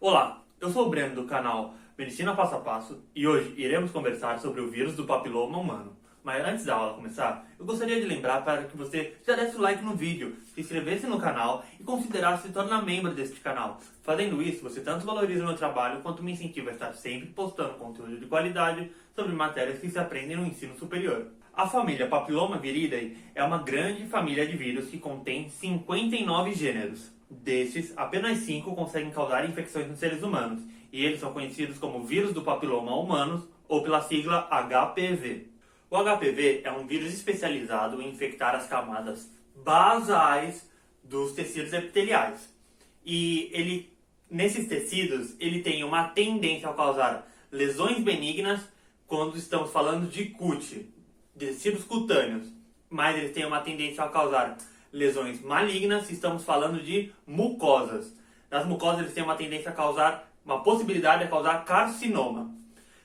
Olá, eu sou o Breno do canal Medicina Passo a Passo e hoje iremos conversar sobre o vírus do papiloma humano. Mas antes da aula começar, eu gostaria de lembrar para que você já desse o like no vídeo, se inscrevesse no canal e considerasse se tornar membro deste canal. Fazendo isso, você tanto valoriza o meu trabalho quanto me incentiva a estar sempre postando conteúdo de qualidade sobre matérias que se aprendem no ensino superior. A família Papilomaviridae é uma grande família de vírus que contém 59 gêneros. Destes, apenas 5 conseguem causar infecções nos seres humanos, e eles são conhecidos como vírus do papiloma humanos ou pela sigla HPV. O HPV é um vírus especializado em infectar as camadas basais dos tecidos epiteliais. E nesses tecidos, ele tem uma tendência a causar lesões benignas quando estamos falando de CUT, de tecidos cutâneos, mas eles têm uma tendência a causar lesões malignas se estamos falando de mucosas. Nas mucosas eles têm uma tendência a causar, uma possibilidade de causar carcinoma.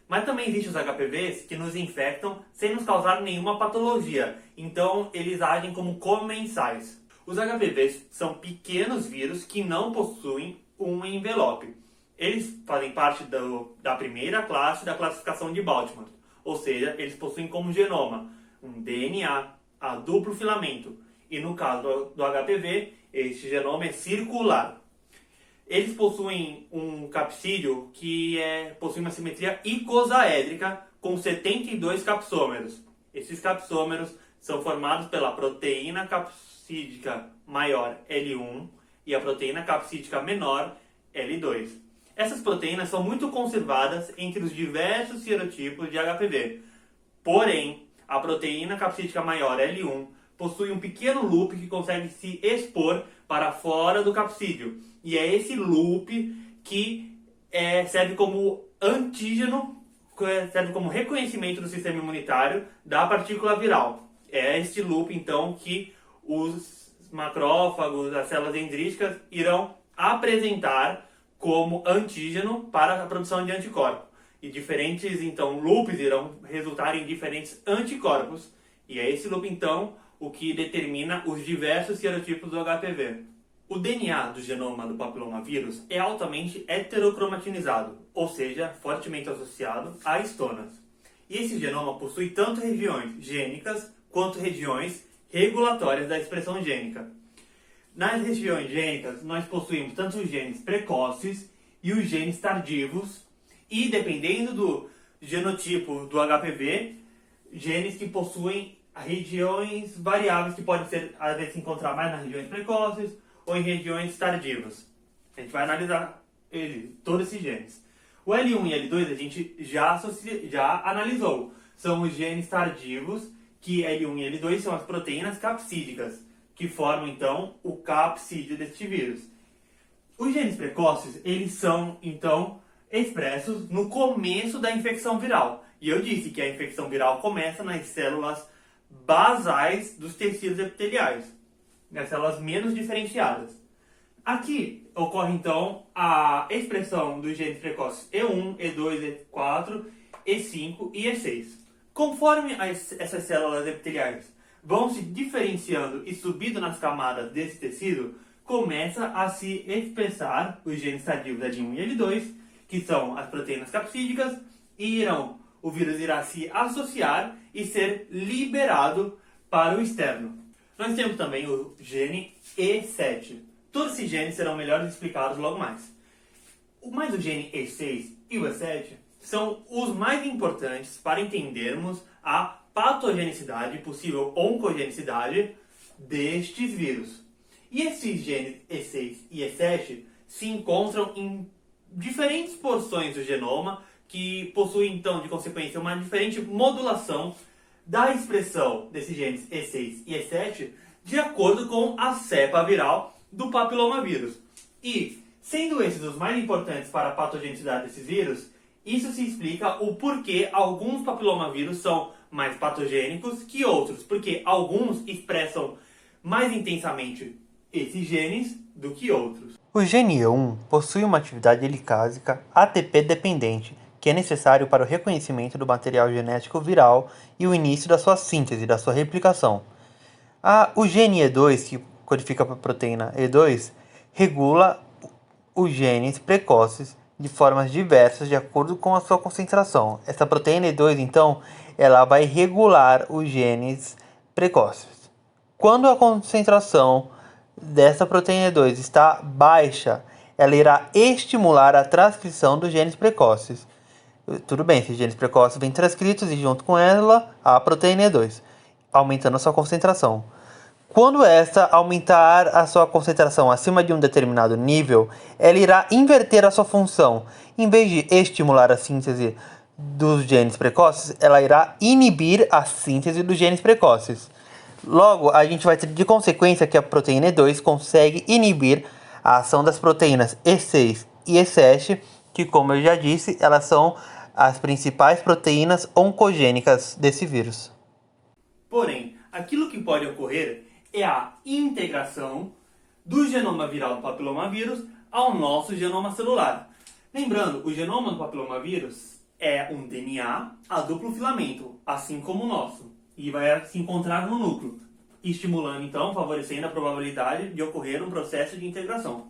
Mas também existem os HPVs que nos infectam sem nos causar nenhuma patologia, então eles agem como comensais. Os HPVs são pequenos vírus que não possuem um envelope. Eles fazem parte da primeira classe da classificação de Baltimore, ou seja, eles possuem como genoma um DNA a duplo filamento. E no caso do HPV, este genoma é circular. Eles possuem um capsídeo que possui uma simetria icosaédrica com 72 capsômeros. Esses capsômeros são formados pela proteína capsídica maior L1 e a proteína capsídica menor L2. Essas proteínas são muito conservadas entre os diversos serotipos de HPV. Porém, a proteína capsídica maior L1 possui um pequeno loop que consegue se expor para fora do capsídeo. E é esse loop que serve como antígeno, serve como reconhecimento do sistema imunitário da partícula viral. É este loop, então, que os macrófagos, as células dendríticas, irão apresentar como antígeno para a produção de anticorpos. E diferentes, então, loops irão resultar em diferentes anticorpos. E é esse loop, então, o que determina os diversos serotipos do HPV. O DNA do genoma do papilomavírus é altamente heterocromatinizado, ou seja, fortemente associado a estonas. E esse genoma possui tanto regiões gênicas quanto regiões regulatórias da expressão gênica. Nas regiões gênicas, nós possuímos tanto os genes precoces e os genes tardivos, e dependendo do genotipo do HPV, genes que possuem regiões variáveis que podem ser, às vezes, se encontrar mais nas regiões precoces ou em regiões tardivas. A gente vai analisar todos esses genes. O L1 e L2 a gente já analisou. São os genes tardivos, que L1 e L2 são as proteínas capsídicas, que formam, então, o capsídeo deste vírus. Os genes precoces, eles são, então, expressos no começo da infecção viral. E eu disse que a infecção viral começa nas células basais dos tecidos epiteliais, nas células menos diferenciadas. Aqui ocorre então a expressão dos genes precoces E1, E2, E4, E5 e E6. Conforme essas células epiteliais vão se diferenciando e subindo nas camadas desse tecido, começa a se expressar os genes tardios L1 e L2, que são as proteínas capsídicas, e o vírus irá se associar e ser liberado para o externo. Nós temos também o gene E7. Todos esses genes serão melhor explicados logo mais. Mas o gene E6 e o E7 são os mais importantes para entendermos a patogenicidade e possível oncogenicidade destes vírus. E esses genes E6 e E7 se encontram em diferentes porções do genoma, que possuem, então, de consequência, uma diferente modulação da expressão desses genes E6 e E7 de acordo com a cepa viral do papilomavírus. E, sendo esses os mais importantes para a patogenicidade desses vírus, isso se explica o porquê alguns papilomavírus são mais patogênicos que outros, porque alguns expressam mais intensamente esses genes do que outros. O gene E1 possui uma atividade helicásica ATP dependente, que é necessário para o reconhecimento do material genético viral e o início da sua síntese, da sua replicação. O gene E2, que codifica para a proteína E2, regula os genes precoces de formas diversas de acordo com a sua concentração. Essa proteína E2, então, ela vai regular os genes precoces. Quando a concentração dessa proteína E2 está baixa, ela irá estimular a transcrição dos genes precoces. Tudo bem, esses genes precoces vêm transcritos e junto com ela a proteína E2, aumentando a sua concentração. Quando esta aumentar a sua concentração acima de um determinado nível, ela irá inverter a sua função. Em vez de estimular a síntese dos genes precoces, ela irá inibir a síntese dos genes precoces. Logo, a gente vai ter de consequência que a proteína E2 consegue inibir a ação das proteínas E6 e E7, que, como eu já disse, elas são as principais proteínas oncogênicas desse vírus. Porém, aquilo que pode ocorrer é a integração do genoma viral do papilomavírus ao nosso genoma celular. Lembrando, o genoma do papilomavírus é um DNA a duplo filamento, assim como o nosso, e vai se encontrar no núcleo, estimulando então, favorecendo a probabilidade de ocorrer um processo de integração.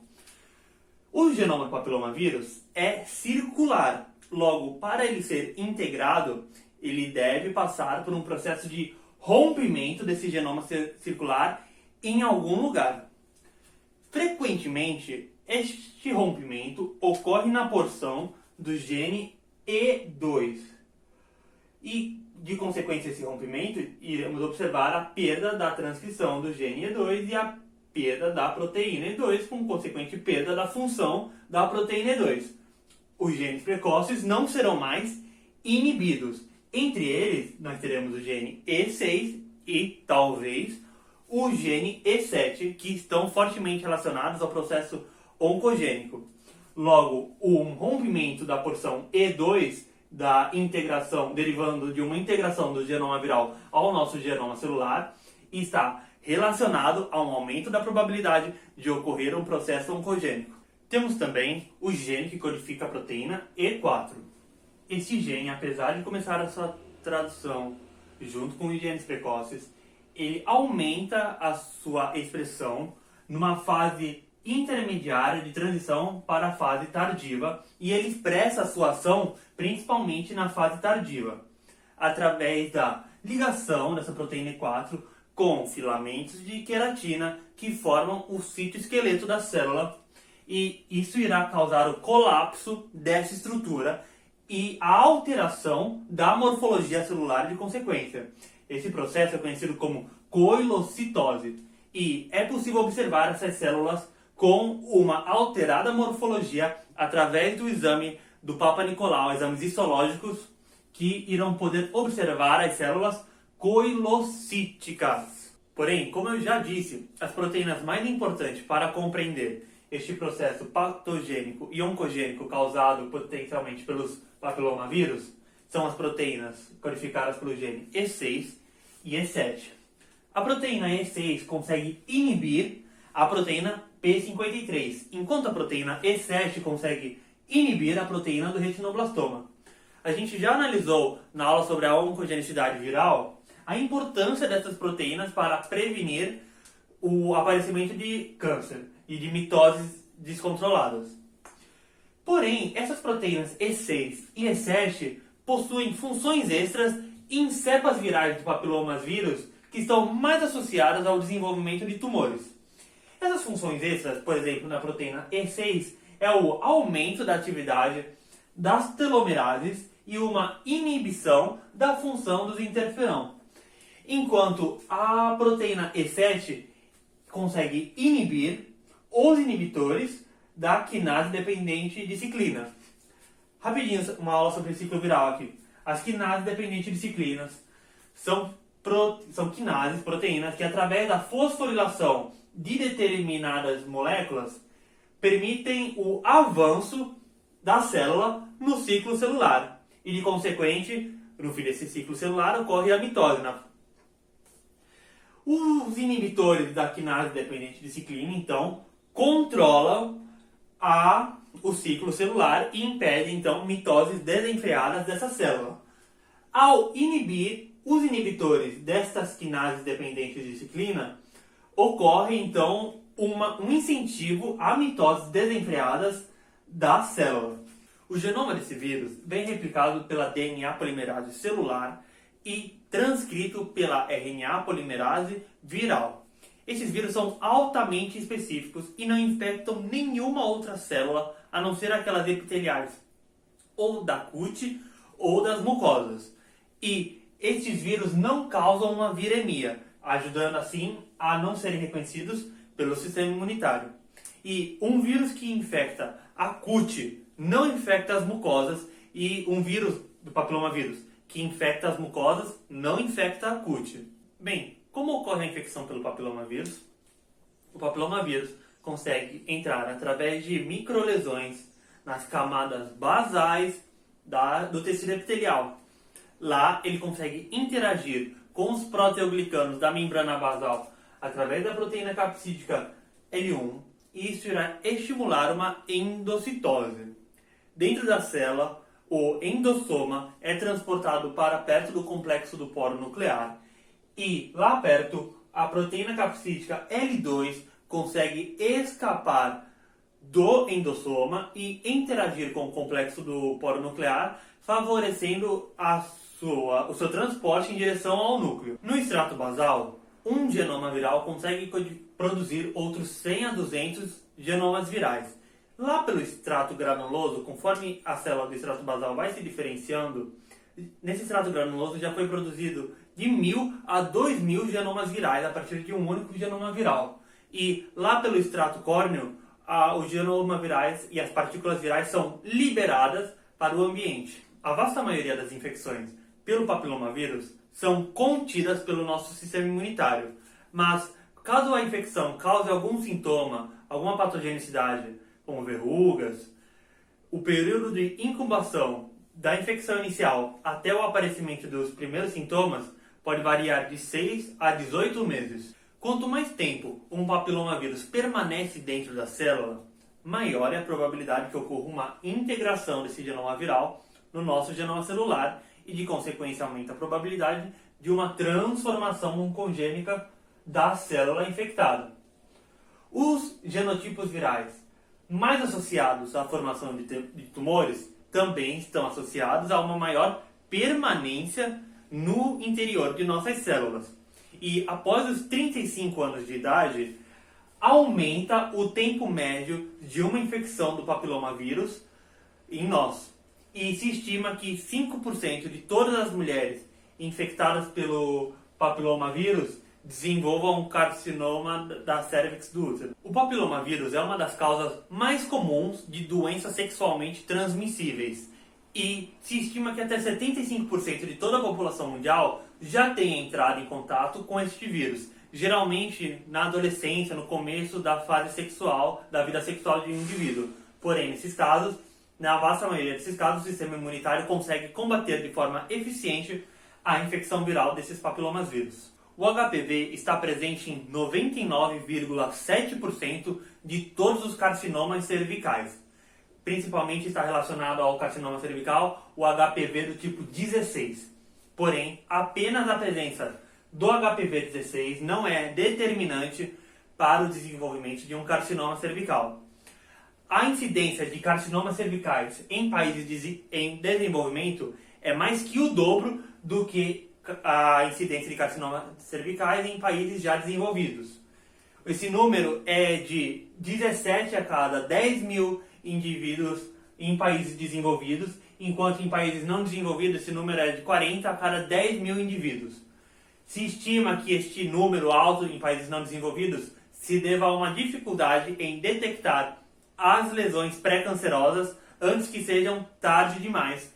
O genoma do papilomavírus é circular, logo, para ele ser integrado, ele deve passar por um processo de rompimento desse genoma circular em algum lugar. Frequentemente, este rompimento ocorre na porção do gene E2. E, de consequência desse rompimento, iremos observar a perda da transcrição do gene E2 e a perda da proteína E2, com consequente perda da função da proteína E2. Os genes precoces não serão mais inibidos. Entre eles, nós teremos o gene E6 e, talvez, o gene E7, que estão fortemente relacionados ao processo oncogênico. Logo, o rompimento da porção E2 da integração, derivando de uma integração do genoma viral ao nosso genoma celular, está relacionado a um aumento da probabilidade de ocorrer um processo oncogênico. Temos também o gene que codifica a proteína E4. Este gene, apesar de começar a sua tradução junto com os genes precoces, ele aumenta a sua expressão numa fase intermediária de transição para a fase tardiva, e ele expressa a sua ação principalmente na fase tardiva, através da ligação dessa proteína E4 com filamentos de queratina que formam o citoesqueleto da célula, e isso irá causar o colapso dessa estrutura e a alteração da morfologia celular de consequência. Esse processo é conhecido como coilocitose, e é possível observar essas células com uma alterada morfologia através do exame do Papa Nicolau, exames histológicos que irão poder observar as células coilocíticas. Porém, como eu já disse, as proteínas mais importantes para compreender este processo patogênico e oncogênico causado potencialmente pelos papilomavírus são as proteínas codificadas pelo gene E6 e E7. A proteína E6 consegue inibir a proteína P53, enquanto a proteína E7 consegue inibir a proteína do retinoblastoma. A gente já analisou na aula sobre a oncogenicidade viral a importância dessas proteínas para prevenir o aparecimento de câncer e de mitoses descontroladas. Porém, essas proteínas E6 e E7 possuem funções extras em cepas virais de papilomas vírus que estão mais associadas ao desenvolvimento de tumores. Essas funções extras, por exemplo, na proteína E6, é o aumento da atividade das telomerases e uma inibição da função dos interferão. Enquanto a proteína E7 consegue inibir os inibitores da quinase dependente de ciclina. Rapidinho, uma aula sobre ciclo viral aqui. As quinases dependentes de ciclinas são quinases, proteínas, que através da fosforilação de determinadas moléculas permitem o avanço da célula no ciclo celular. E, de consequente, no fim desse ciclo celular ocorre a mitose. Os inibitores da quinase dependente de ciclina, então, controlam o ciclo celular e impedem, então, mitoses desenfreadas dessa célula. Ao inibir os inibitores destas quinases dependentes de ciclina, ocorre, então, um incentivo a mitoses desenfreadas da célula. O genoma desse vírus vem replicado pela DNA polimerase celular e transcrito pela RNA polimerase viral. Esses vírus são altamente específicos e não infectam nenhuma outra célula a não ser aquelas epiteliais, ou da CUT ou das mucosas. E esses vírus não causam uma viremia, ajudando assim a não serem reconhecidos pelo sistema imunitário. E um vírus que infecta a CUT não infecta as mucosas, e um vírus do papilomavírus que infecta as mucosas não infecta a CUT. Bem, como ocorre a infecção pelo papilomavírus? O papilomavírus consegue entrar através de microlesões nas camadas basais do tecido epitelial. Lá ele consegue interagir com os proteoglicanos da membrana basal através da proteína capsídica L1, e isso irá estimular uma endocitose. Dentro da célula, o endossoma é transportado para perto do complexo do poro nuclear, e lá perto a proteína capsídica L2 consegue escapar do endossoma e interagir com o complexo do poro nuclear, favorecendo o seu transporte em direção ao núcleo. No extrato basal, um genoma viral consegue produzir outros 100 a 200 genomas virais. Lá pelo extrato granuloso, conforme a célula do extrato basal vai se diferenciando, nesse extrato granuloso já foi produzido de 1.000 a 2.000 genomas virais a partir de um único genoma viral. E lá pelo extrato córneo, os genomas virais e as partículas virais são liberadas para o ambiente. A vasta maioria das infecções pelo papilomavírus são contidas pelo nosso sistema imunitário. Mas, caso a infecção cause algum sintoma, alguma patogenicidade, como verrugas, o período de incubação da infecção inicial até o aparecimento dos primeiros sintomas pode variar de 6 a 18 meses. Quanto mais tempo um papilomavírus permanece dentro da célula, maior é a probabilidade que ocorra uma integração desse genoma viral no nosso genoma celular e, de consequência, aumenta a probabilidade de uma transformação oncogênica da célula infectada. Os genotipos virais mais associados à formação de tumores também estão associados a uma maior permanência no interior de nossas células. E após os 35 anos de idade, aumenta o tempo médio de uma infecção do papilomavírus em nós. E se estima que 5% de todas as mulheres infectadas pelo papilomavírus desenvolvam um carcinoma da cérvix do útero. O papilomavírus é uma das causas mais comuns de doenças sexualmente transmissíveis. E se estima que até 75% de toda a população mundial já tenha entrado em contato com este vírus, geralmente na adolescência, no começo da fase sexual, da vida sexual de um indivíduo. Porém, nesses casos, na vasta maioria desses casos, o sistema imunitário consegue combater de forma eficiente a infecção viral desses papilomas vírus. O HPV está presente em 99,7% de todos os carcinomas cervicais. Principalmente está relacionado ao carcinoma cervical, o HPV do tipo 16. Porém, apenas a presença do HPV 16 não é determinante para o desenvolvimento de um carcinoma cervical. A incidência de carcinomas cervicais em países em desenvolvimento é mais que o dobro do que a incidência de carcinomas cervicais em países já desenvolvidos. Esse número é de 17 a cada 10 mil indivíduos em países desenvolvidos, enquanto em países não desenvolvidos esse número é de 40 a cada 10 mil indivíduos. Se estima que este número alto em países não desenvolvidos se deva a uma dificuldade em detectar as lesões pré-cancerosas antes que sejam tarde demais,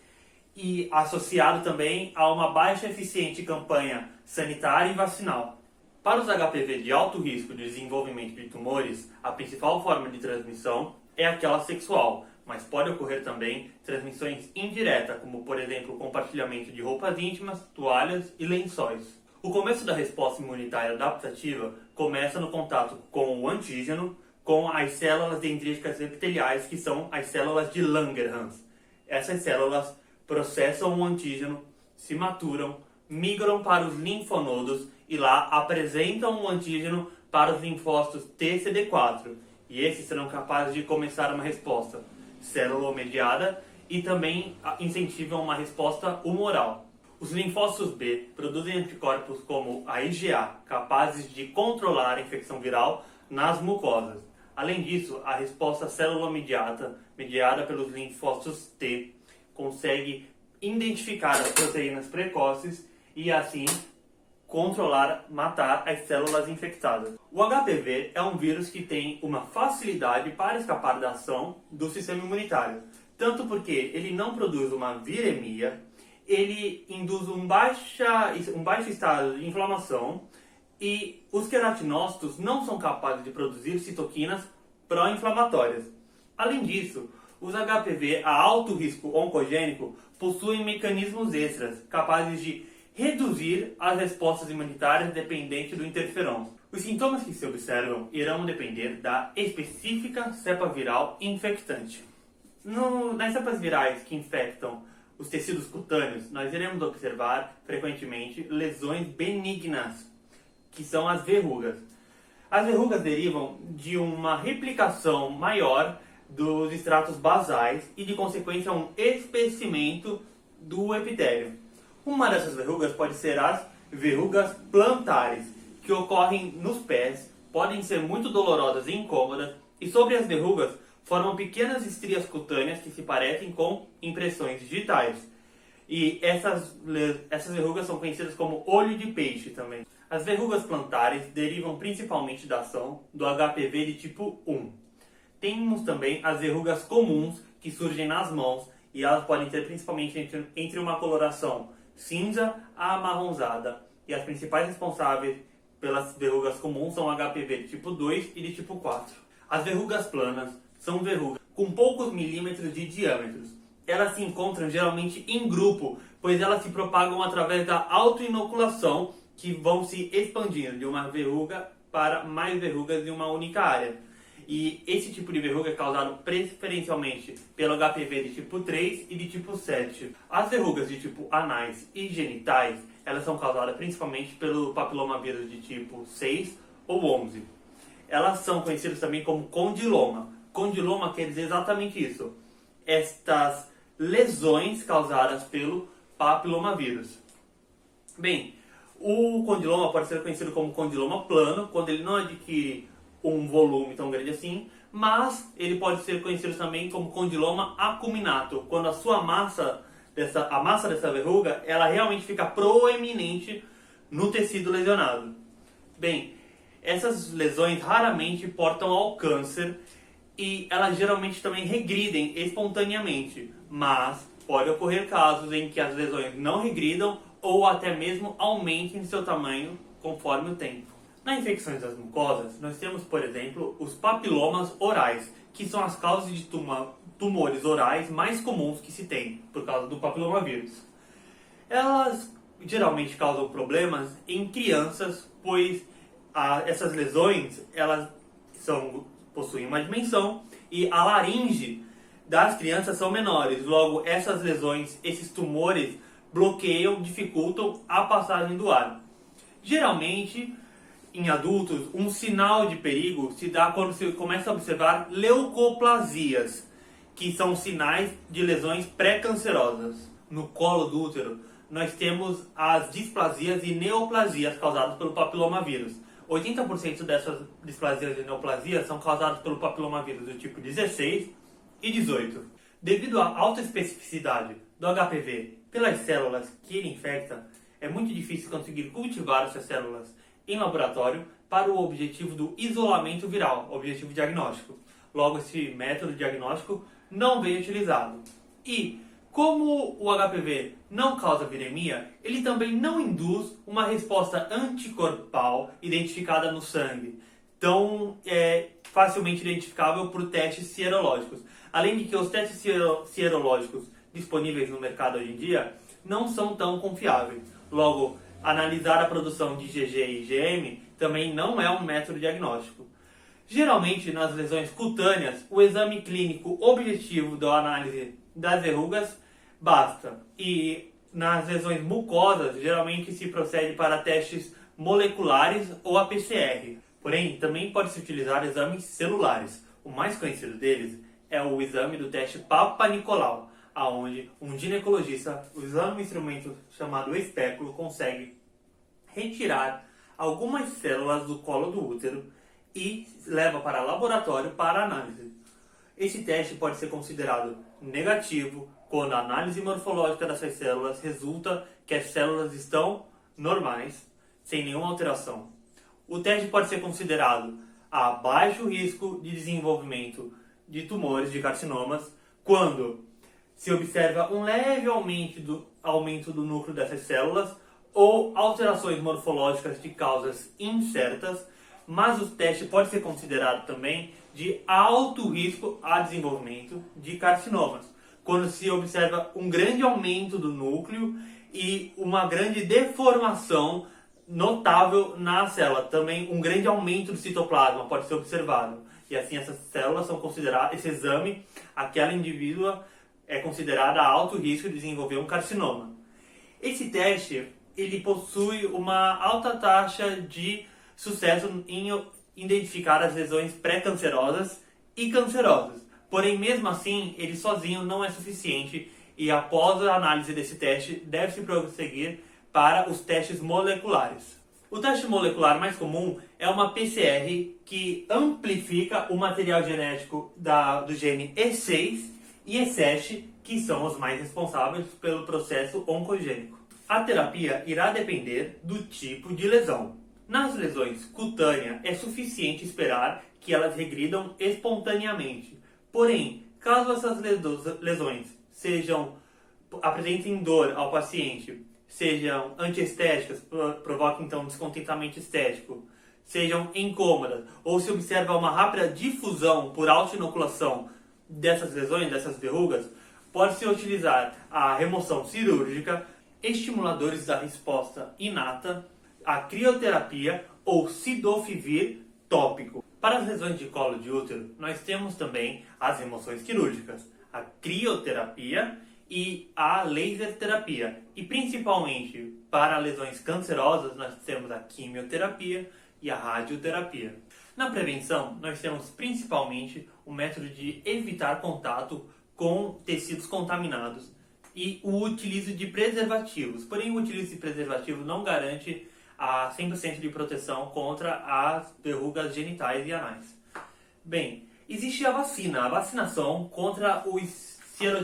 e associado também a uma baixa eficiente campanha sanitária e vacinal. Para os HPV de alto risco de desenvolvimento de tumores, a principal forma de transmissão é aquela sexual, mas pode ocorrer também transmissões indiretas, como por exemplo o compartilhamento de roupas íntimas, toalhas e lençóis. O começo da resposta imunitária adaptativa começa no contato com o antígeno, com as células dendríticas epiteliais, que são as células de Langerhans. Essas células processam o antígeno, se maturam, migram para os linfonodos e lá apresentam o antígeno para os linfócitos TCD4. E esses serão capazes de começar uma resposta. célula-mediada e também incentivam uma resposta humoral. Os linfócitos B produzem anticorpos como a IgA, capazes de controlar a infecção viral nas mucosas. Além disso, a resposta célula-mediada, mediada pelos linfócitos T, consegue identificar as proteínas precoces e assim controlar, matar as células infectadas. O HPV é um vírus que tem uma facilidade para escapar da ação do sistema imunitário, tanto porque ele não produz uma viremia, ele induz um baixo estado de inflamação e os queratinócitos não são capazes de produzir citoquinas pró-inflamatórias. Além disso, os HPV a alto risco oncogênico possuem mecanismos extras capazes de reduzir as respostas imunitárias dependente do interferon. Os sintomas que se observam irão depender da específica cepa viral infectante. Nas cepas virais que infectam os tecidos cutâneos, nós iremos observar frequentemente lesões benignas, que são as verrugas. As verrugas derivam de uma replicação maior dos estratos basais e, de consequência, um espessimento do epitélio. Uma dessas verrugas pode ser as verrugas plantares, que ocorrem nos pés, podem ser muito dolorosas e incômodas, e sobre as verrugas formam pequenas estrias cutâneas que se parecem com impressões digitais. E essas verrugas são conhecidas como olho de peixe também. As verrugas plantares derivam principalmente da ação do HPV de tipo 1. Temos também as verrugas comuns que surgem nas mãos e elas podem ter principalmente entre uma coloração cinza a amarronzada. E as principais responsáveis pelas verrugas comuns são HPV de tipo 2 e de tipo 4. As verrugas planas são verrugas com poucos milímetros de diâmetros. Elas se encontram geralmente em grupo, pois elas se propagam através da autoinoculação, que vão se expandindo de uma verruga para mais verrugas de uma única área. E esse tipo de verruga é causado preferencialmente pelo HPV de tipo 3 e de tipo 7. As verrugas de tipo anais e genitais, elas são causadas principalmente pelo papilomavírus de tipo 6 ou 11. Elas são conhecidas também como condiloma. Condiloma quer dizer exatamente isso. Estas lesões causadas pelo papilomavírus. Bem, o condiloma pode ser conhecido como condiloma plano, quando ele não adquire um volume tão grande assim, mas ele pode ser conhecido também como condiloma acuminato, quando a massa dessa verruga, ela realmente fica proeminente no tecido lesionado. Bem, essas lesões raramente portam ao câncer e elas geralmente também regridem espontaneamente, mas pode ocorrer casos em que as lesões não regridam ou até mesmo aumentem seu tamanho conforme o tempo. Nas infecções das mucosas, nós temos, por exemplo, os papilomas orais, que são as causas de tumores orais mais comuns que se tem, por causa do papilomavírus. Elas geralmente causam problemas em crianças, pois essas lesões elas possuem uma dimensão e a laringe das crianças são menores. Logo, essas lesões, esses tumores, bloqueiam, dificultam a passagem do ar. Geralmente, em adultos, um sinal de perigo se dá quando se começa a observar leucoplasias, que são sinais de lesões pré-cancerosas. No colo do útero, nós temos as displasias e neoplasias causadas pelo papilomavírus. 80% dessas displasias e neoplasias são causadas pelo papilomavírus do tipo 16 e 18. Devido à alta especificidade do HPV pelas células que ele infecta, é muito difícil conseguir cultivar essas células em laboratório para o objetivo do isolamento viral, objetivo diagnóstico. Logo, esse método diagnóstico não veio utilizado. E, como o HPV não causa viremia, ele também não induz uma resposta anticorpal identificada no sangue, tão facilmente identificável por testes serológicos. Além de que os testes serológicos disponíveis no mercado hoje em dia não são tão confiáveis. Logo, analisar a produção de IgG e IgM também não é um método diagnóstico. Geralmente, nas lesões cutâneas, o exame clínico objetivo da análise das verrugas basta. E nas lesões mucosas, geralmente se procede para testes moleculares ou a PCR. Porém, também pode-se utilizar exames celulares. O mais conhecido deles é o exame do teste Papa Nicolau, aonde um ginecologista, usando um instrumento chamado espéculo, consegue retirar algumas células do colo do útero e leva para laboratório para análise. Esse teste pode ser considerado negativo quando a análise morfológica dessas células resulta que as células estão normais, sem nenhuma alteração. O teste pode ser considerado a baixo risco de desenvolvimento de tumores, de carcinomas, quando se observa um leve aumento do núcleo dessas células ou alterações morfológicas de causas incertas, mas o teste pode ser considerado também de alto risco a desenvolvimento de carcinomas, quando se observa um grande aumento do núcleo e uma grande deformação notável na célula. Também um grande aumento do citoplasma pode ser observado. E assim essas células são consideradas, esse exame, aquela indivídua é considerada a alto risco de desenvolver um carcinoma. Esse teste, ele possui uma alta taxa de sucesso em identificar as lesões pré-cancerosas e cancerosas. Porém, mesmo assim, ele sozinho não é suficiente e após a análise desse teste, deve-se prosseguir para os testes moleculares. O teste molecular mais comum é uma PCR que amplifica o material genético do gene E6 e E7, que são os mais responsáveis pelo processo oncogênico. A terapia irá depender do tipo de lesão. Nas lesões cutâneas, é suficiente esperar que elas regridam espontaneamente. Porém, caso essas lesões apresentem dor ao paciente, sejam antiestéticas, provoquem então descontentamento estético, sejam incômodas, ou se observa uma rápida difusão por autoinoculação dessas lesões, dessas verrugas, pode-se utilizar a remoção cirúrgica, estimuladores da resposta inata, a crioterapia ou cidofovir tópico. Para as lesões de colo de útero, nós temos também as remoções quirúrgicas, a crioterapia e a laser terapia. E principalmente para lesões cancerosas, nós temos a quimioterapia e a radioterapia. Na prevenção, nós temos principalmente o método de evitar contato com tecidos contaminados e o utilizo de preservativos. Porém, o utilizo de preservativo não garante a 100% de proteção contra as verrugas genitais e anais. Bem, existe a vacina, a vacinação contra os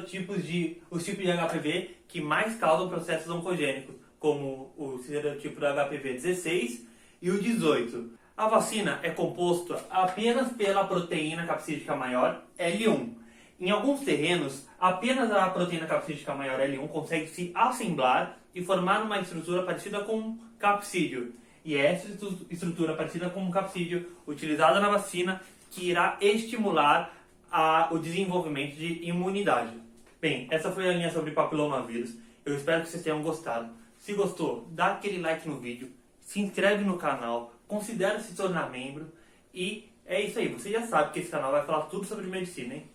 tipos de HPV que mais causam processos oncogênicos, como o serotipo do HPV 16 e o 18. A vacina é composta apenas pela proteína capsídica maior L1. Em alguns terrenos, apenas a proteína capsídica maior L1 consegue se assemblar e formar uma estrutura parecida com um capsídeo. E é essa estrutura parecida com um capsídeo utilizada na vacina que irá estimular o desenvolvimento de imunidade. Bem, essa foi a linha sobre papilomavírus. Eu espero que vocês tenham gostado. Se gostou, dá aquele like no vídeo, se inscreve no canal, considere se tornar membro e é isso aí. Você já sabe que esse canal vai falar tudo sobre medicina, hein?